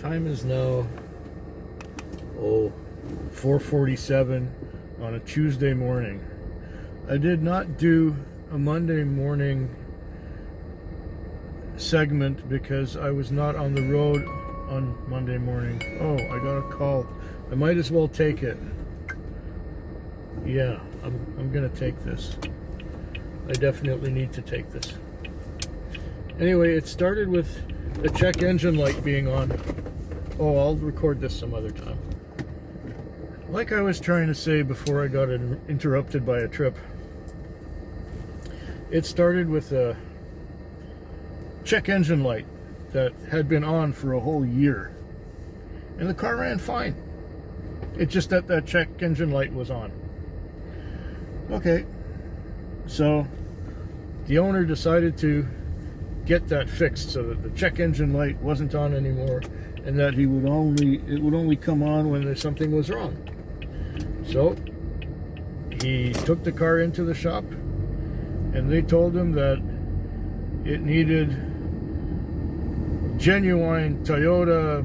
time is now 4:47 on a Tuesday morning. I did not do a Monday morning segment because I was not on the road on Monday morning. Oh, I got a call. I might as well take it. Yeah, I'm gonna take this. I definitely need to take this. Anyway, it started with the check engine light being on. Oh, I'll record this some other time. Like I was trying to say before I got interrupted by a trip, it started with a check engine light that had been on for a whole year. And the car ran fine. It's just that that check engine light was on. Okay, so the owner decided to get that fixed so that the check engine light wasn't on anymore, and that it would only come on when something was wrong. So he took the car into the shop, and they told him that it needed genuine Toyota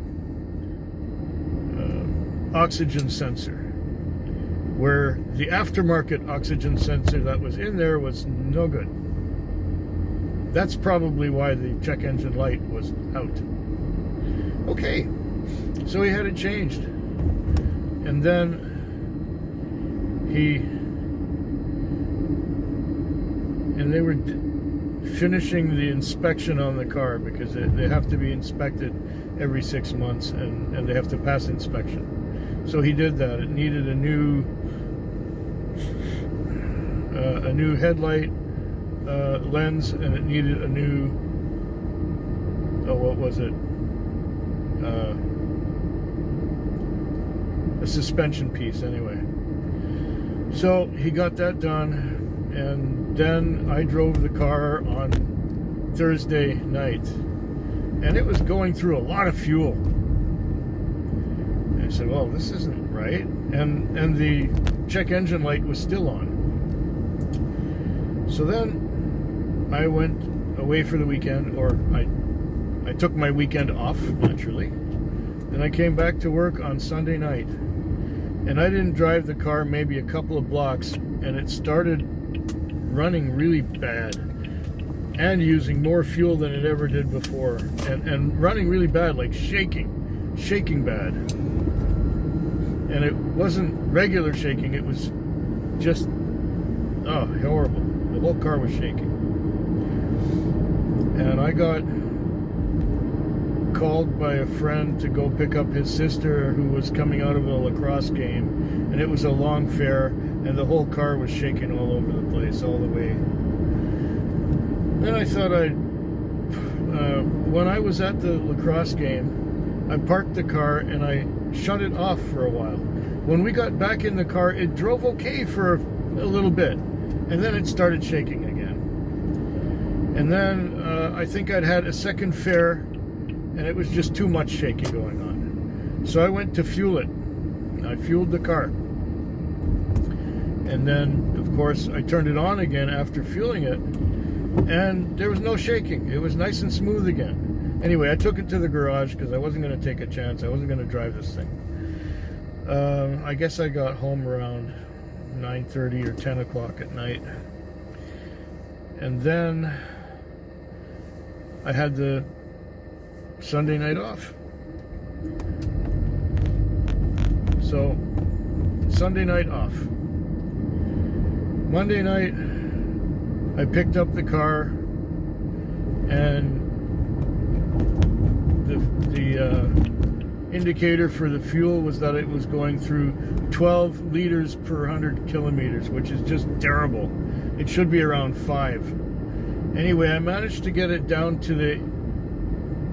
oxygen sensor, where the aftermarket oxygen sensor that was in there was no good. That's probably why the check engine light was out. Okay, so he had it changed, and then they were finishing the inspection on the car, because they have to be inspected every 6 months, and they have to pass inspection. So he did that. It needed a new headlight lens, and it needed a new what was it? A suspension piece, anyway. So he got that done, and then I drove the car on Thursday night, and it was going through a lot of fuel. And I said, well, this isn't right. And the check engine light was still on. So then I went away for the weekend, or I took my weekend off, naturally. Then I came back to work on Sunday night, and I didn't drive the car maybe a couple of blocks, and it started running really bad and using more fuel than it ever did before, and running really bad, like shaking bad. And it wasn't regular shaking, it was just horrible. The whole car was shaking. And I got called by a friend to go pick up his sister, who was coming out of a lacrosse game, and it was a long fare, and the whole car was shaking all over the place, all the way. Then I thought when I was at the lacrosse game, I parked the car and I shut it off for a while. When we got back in the car, it drove okay for a little bit, and then it started shaking again. And then I think I'd had a second fare, and it was just too much shaking going on. So I went to fuel it. I fueled the car. And then, of course, I turned it on again after fueling it, and there was no shaking. It was nice and smooth again. Anyway, I took it to the garage because I wasn't going to take a chance. I wasn't going to drive this thing. I guess I got home around 9:30 or 10 o'clock at night. And then I had the Sunday night off. So, Sunday night off. Monday night, I picked up the car, and the indicator for the fuel was that it was going through 12 liters per 100 kilometers, which is just terrible. It should be around 5. Anyway, I managed to get it down to the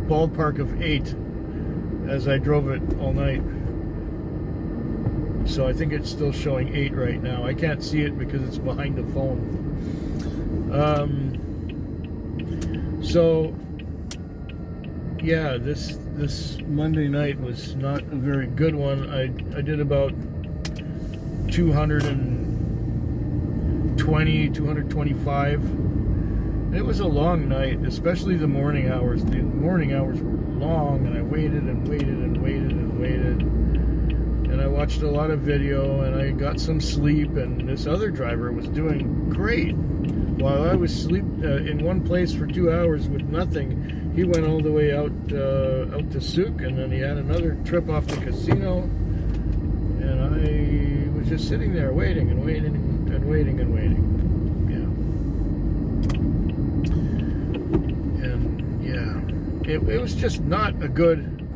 ballpark of 8 as I drove it all night. So I think it's still showing 8 right now. I can't see it because it's behind the phone. So yeah, this Monday night was not a very good one. I did about 220, 225 It was a long night, especially the morning hours. The morning hours were long, and I waited and waited and waited and waited. And I watched a lot of video, and I got some sleep, and this other driver was doing great. While I was asleep in one place for 2 hours with nothing, he went all the way out to Souk, and then he had another trip off the casino, and I was just sitting there waiting and waiting and waiting and waiting. It was just not a good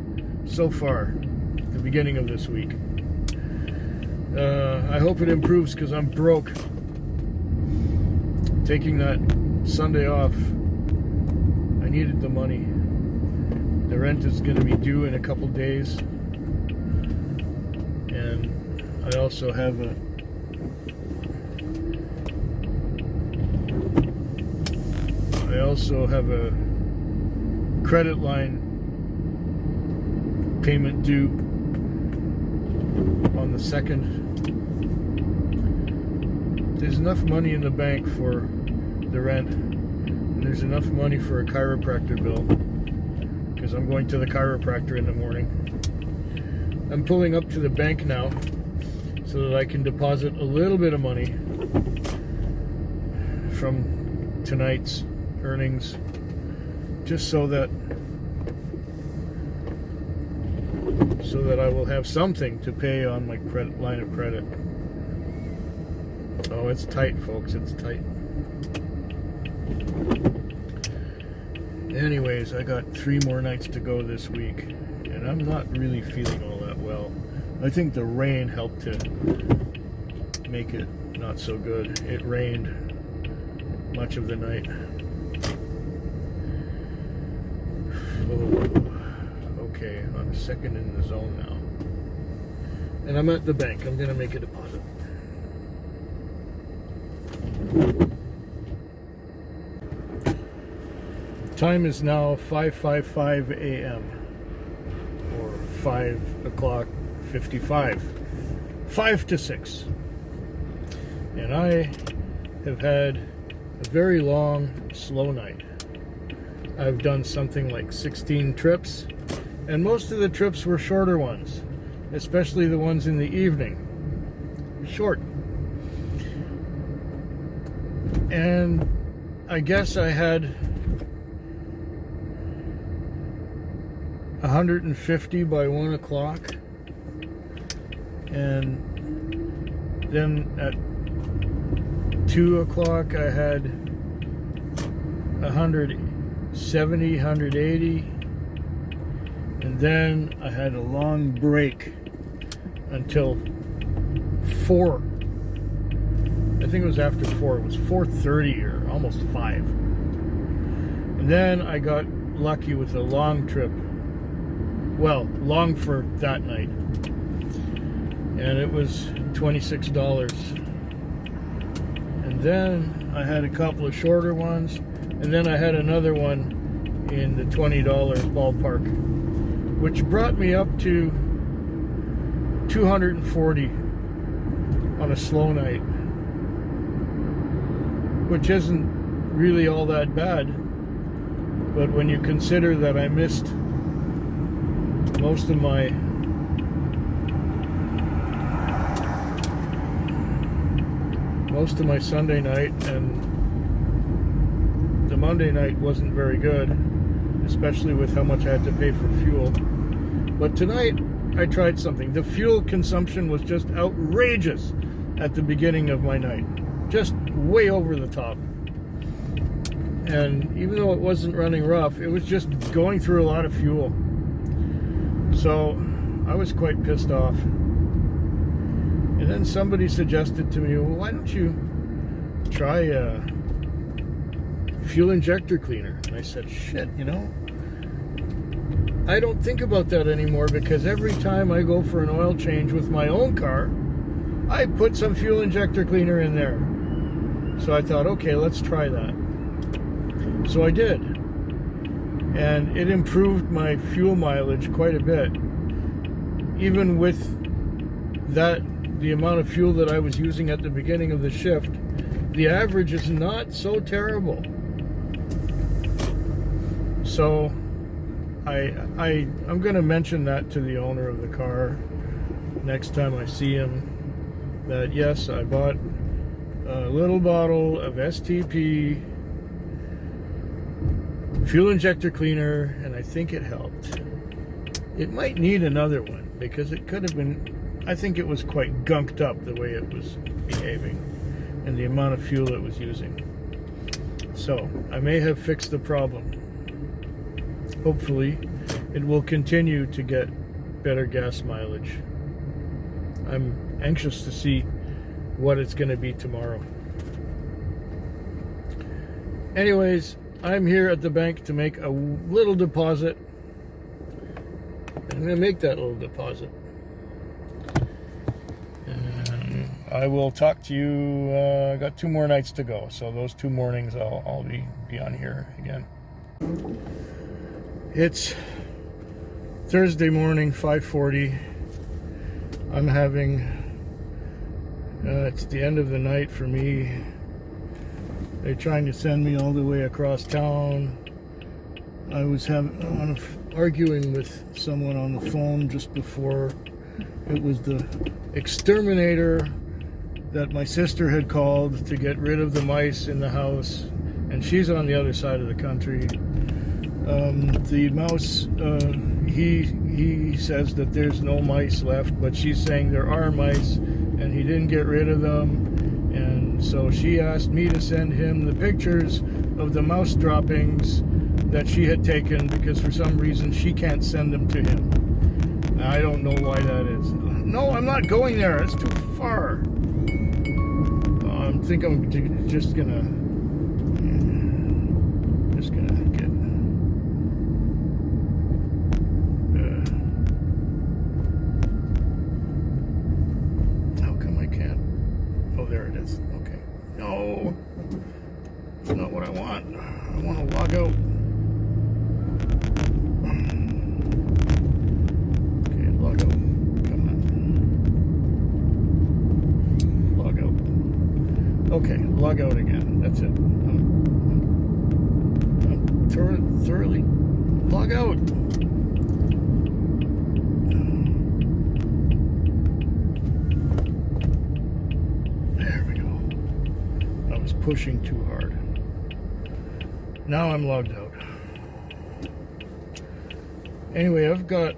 so far, the beginning of this week. I hope it improves because I'm broke. Taking that Sunday off, I needed the money. The rent is going to be due in a couple days. And I also have a credit line payment due on the 2nd. There's enough money in the bank for the rent, and there's enough money for a chiropractor bill because I'm going to the chiropractor in the morning. I'm pulling up to the bank now so that I can deposit a little bit of money from tonight's earnings, just so that I will have something to pay on my credit line of credit. Oh, it's tight, folks. It's tight. Anyways, I got 3 more nights to go this week, and I'm not really feeling all that well. I think the rain helped to make it not so good. It rained much of the night. Okay, I'm second in the zone now. And I'm at the bank. I'm going to make a deposit. Time is now 5:55 a.m. or 5 o'clock 55. 5 to 6. And I have had a very long, slow night. I've done something like 16 trips, and most of the trips were shorter ones, especially the ones in the evening. Short. And I guess I had 150 by 1 o'clock, and then at 2 o'clock I had 170, 180, and then I had a long break until 4. I think it was after 4. It was 4:30 or almost 5. And then I got lucky with a long trip. Well, long for that night. And it was $26. And then I had a couple of shorter ones. And then I had another one in the $20 ballpark, which brought me up to 240 on a slow night, which isn't really all that bad. But when you consider that I missed most of my Sunday night, and the Monday night wasn't very good, especially with how much I had to pay for fuel. But tonight I tried something. The fuel consumption was just outrageous at the beginning of my night, just way over the top. And even though it wasn't running rough, it was just going through a lot of fuel. So I was quite pissed off. And then somebody suggested to me, well, why don't you try a fuel injector cleaner? And I said, shit, you know, I don't think about that anymore, because every time I go for an oil change with my own car, I put some fuel injector cleaner in there. So I thought, okay, let's try that. So I did. And it improved my fuel mileage quite a bit. Even with that, the amount of fuel that I was using at the beginning of the shift, the average is not so terrible. So I'm going to mention that to the owner of the car next time I see him, that yes, I bought a little bottle of STP fuel injector cleaner, and I think it helped. It might need another one because it could have been, I think it was quite gunked up the way it was behaving and the amount of fuel it was using. So I may have fixed the problem. Hopefully it will continue to get better gas mileage. I'm anxious to see what it's going to be tomorrow. Anyways, I'm here at the bank to make a little deposit. I'm going to make that little deposit. And I will talk to you. I got 2 more nights to go, so those 2 mornings I'll be on here again. It's Thursday morning, 5:40. I'm having, it's the end of the night for me. They're trying to send me all the way across town. I was arguing with someone on the phone just before. It was the exterminator that my sister had called to get rid of the mice in the house, and she's on the other side of the country. The mouse, he says that there's no mice left, but she's saying there are mice and he didn't get rid of them. And so she asked me to send him the pictures of the mouse droppings that she had taken, because for some reason she can't send them to him. I don't know why that is. No, I'm not going there. It's too far. I think I'm just gonna get. How come I can't? Oh, there it is. Okay. No, it's not what I want. I want to log out. Okay, log out. Come on. Log out. Okay, log out again. That's it. I'm thoroughly log out. There we go. I was pushing too hard. Now I'm logged out. Anyway, I've got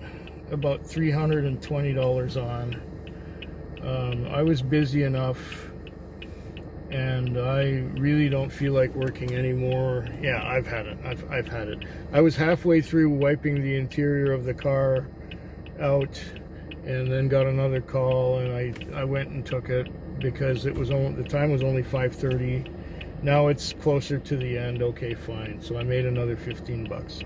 about $320 on. I was busy enough, and I really don't feel like working anymore. Yeah, I've had it. I've had it. I was halfway through wiping the interior of the car out, and then got another call, and I went and took it because it was the time was only 5:30. Now it's closer to the end. Okay, fine. So I made another 15 bucks.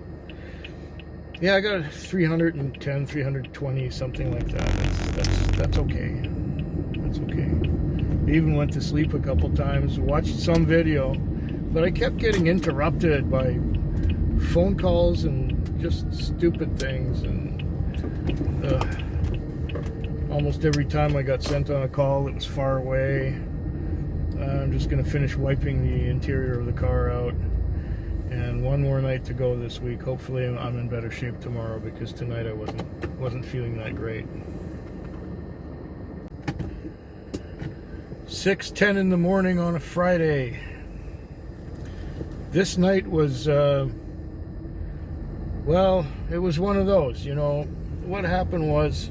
Yeah, I got 310, 320, something like that. That's okay. That's okay. I even went to sleep a couple times, watched some video, but I kept getting interrupted by phone calls and just stupid things. And almost every time I got sent on a call, it was far away. I'm just going to finish wiping the interior of the car out. And 1 more night to go this week. Hopefully I'm in better shape tomorrow, because tonight I wasn't feeling that great. 6:10 in the morning on a Friday. This night was, well, it was one of those, you know. What happened was,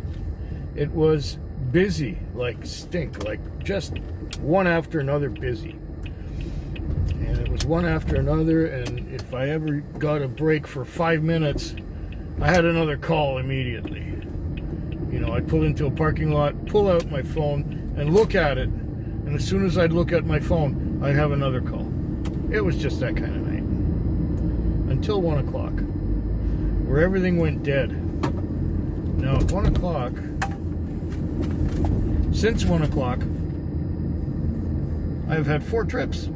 it was busy, like stink, like just one after another busy. And it was one after another, and if I ever got a break for 5 minutes, I had another call immediately. You know, I'd pull into a parking lot, pull out my phone, and look at it, and as soon as I'd look at my phone, I'd have another call. It was just that kind of night. Until 1 o'clock, where everything went dead. Now, at 1 o'clock, since 1 o'clock, I've had 4 trips.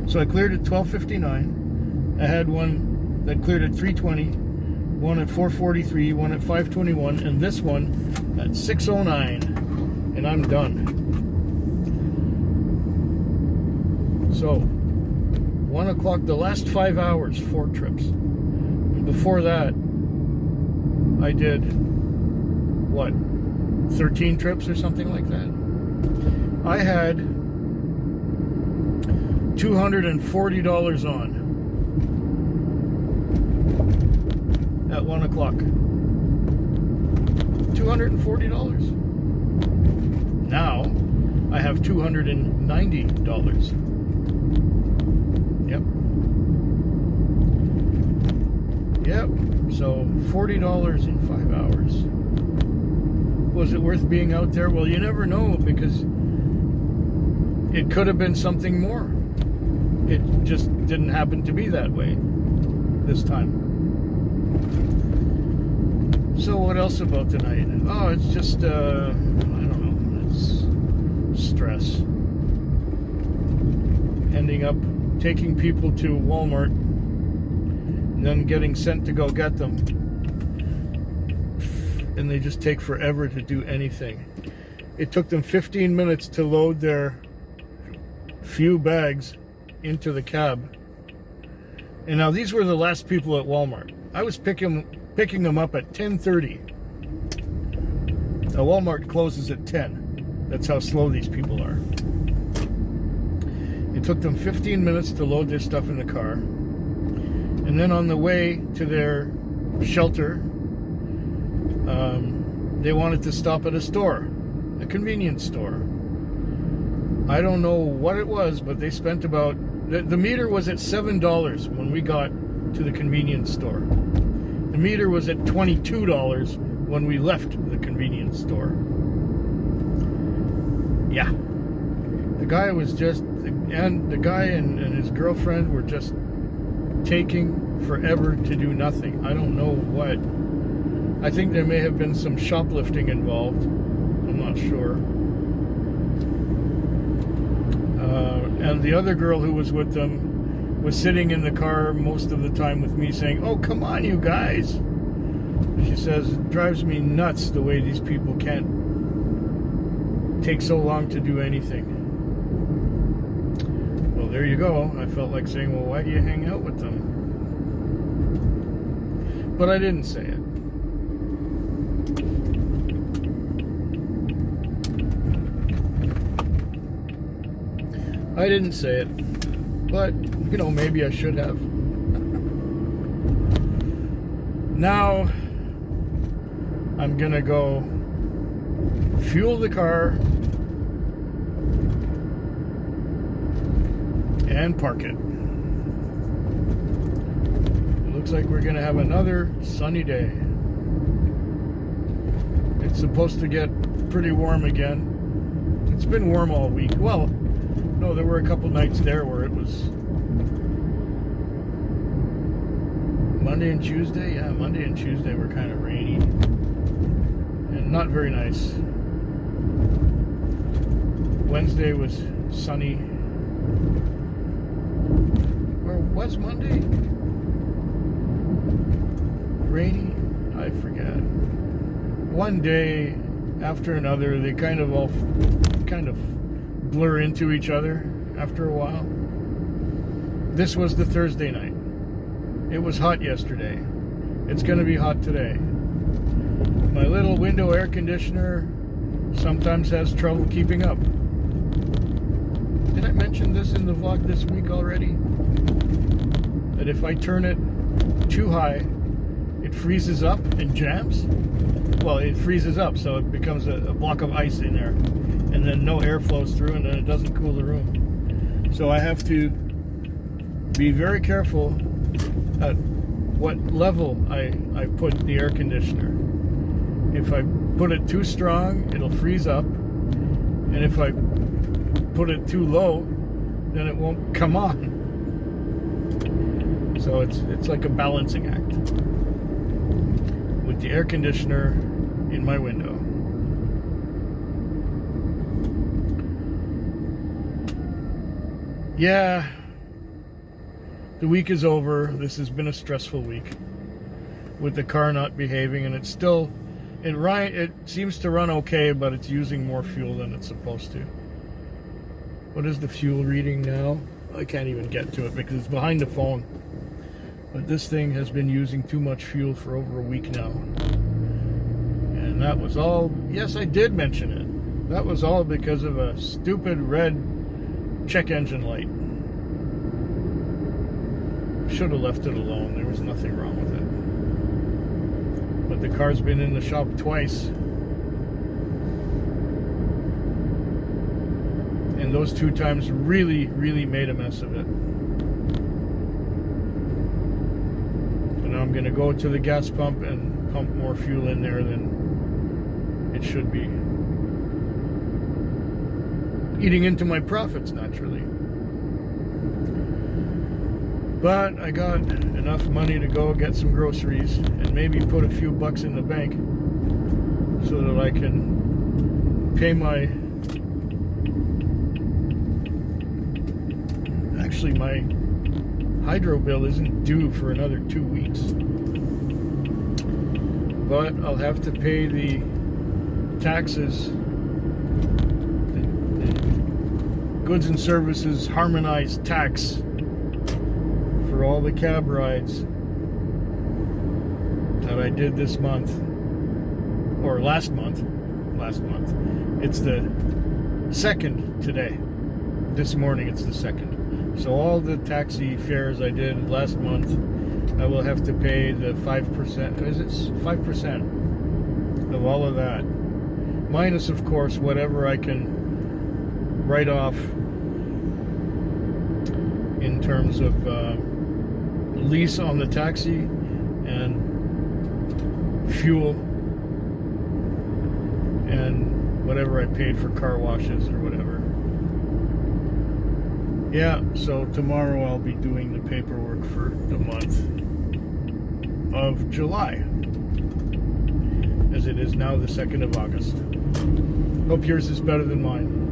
So I cleared at 12:59. I had one that cleared at 3:20, one at 4:43, one at 5:21, and this one at 6:09, and I'm done. So 1 o'clock, the last 5 hours, 4 trips. before that, I did, what, 13 trips or something like that. I had $240 on at 1 o'clock. $240. Now I have $290. Yep. So $40 in 5 hours. Was it worth being out there? Well, you never know, because it could have been something more. It just didn't happen to be that way this time. So what else about tonight? Oh, it's just, I don't know, it's stress. Ending up taking people to Walmart and then getting sent to go get them. And they just take forever to do anything. It took them 15 minutes to load their few bags into the cab. And now these were the last people at Walmart. I was picking them up at 10:30. Now Walmart closes at 10. That's how slow these people are. It took them 15 minutes to load their stuff in the car. And then on the way to their shelter, they wanted to stop at a store, a convenience store. I don't know what it was, but they spent about, the meter was at $7 when we got to the convenience store. The meter was at $22 when we left the convenience store. Yeah. The guy was just, and the guy and his girlfriend were just taking forever to do nothing. I don't know what. I think there may have been some shoplifting involved. I'm not sure. And the other girl who was with them was sitting in the car most of the time with me saying, "Oh, come on, you guys." She says, "It drives me nuts the way these people can't take so long to do anything." Well, there you go. I felt like saying, well, why do you hang out with them? But I didn't say it. I didn't say it, but, you know, maybe I should have. Now, I'm gonna go fuel the car and park it. It looks like we're gonna have another sunny day. It's supposed to get pretty warm again. It's been warm all week. Well, no, there were a couple nights there where it was Monday and Tuesday. Yeah, Monday and Tuesday were kind of rainy and not very nice. Wednesday was sunny. Or was Monday rainy? I forget. One day after another, they kind of blur into each other after a while. This was the Thursday night. It was hot yesterday. It's going to be hot today. My little window air conditioner sometimes has trouble keeping up. Did I mention this in the vlog this week already? That if I turn it too high, it freezes up and jams? Well, it freezes up, so it becomes a block of ice in there. And then no air flows through, and then it doesn't cool the room. So I have to be very careful at what level I put the air conditioner. If I put it too strong, it'll freeze up. And if I put it too low, then it won't come on. So it's like a balancing act with the air conditioner in my window. Yeah, the week is over. This has been a stressful week with the car not behaving, and it seems to run okay, but it's using more fuel than it's supposed to. What is the fuel reading now? I can't even get to it because it's behind the phone. But this thing has been using too much fuel for over a week now. And that was all, yes, I did mention it. That was all because of a stupid red check engine light. Should have left it alone. There was nothing wrong with it. But the car's been in the shop twice. And those 2 times really, really made a mess of it. So now I'm going to go to the gas pump and pump more fuel in there than it should be. Eating into my profits, naturally. But I got enough money to go get some groceries and maybe put a few bucks in the bank so that I can pay my... Actually, my hydro bill isn't due for another 2 weeks. But I'll have to pay the taxes, the goods and services harmonized tax for all the cab rides that I did this month, or last month. It's the 2nd today. This morning it's the 2nd. So all the taxi fares I did last month, I will have to pay the 5%. Is it 5% of all of that? Minus, of course, whatever I can write off in terms of lease on the taxi and fuel and whatever I paid for car washes or whatever. Yeah, so tomorrow I'll be doing the paperwork for the month of July, as it is now the 2nd of August. Hope yours is better than mine.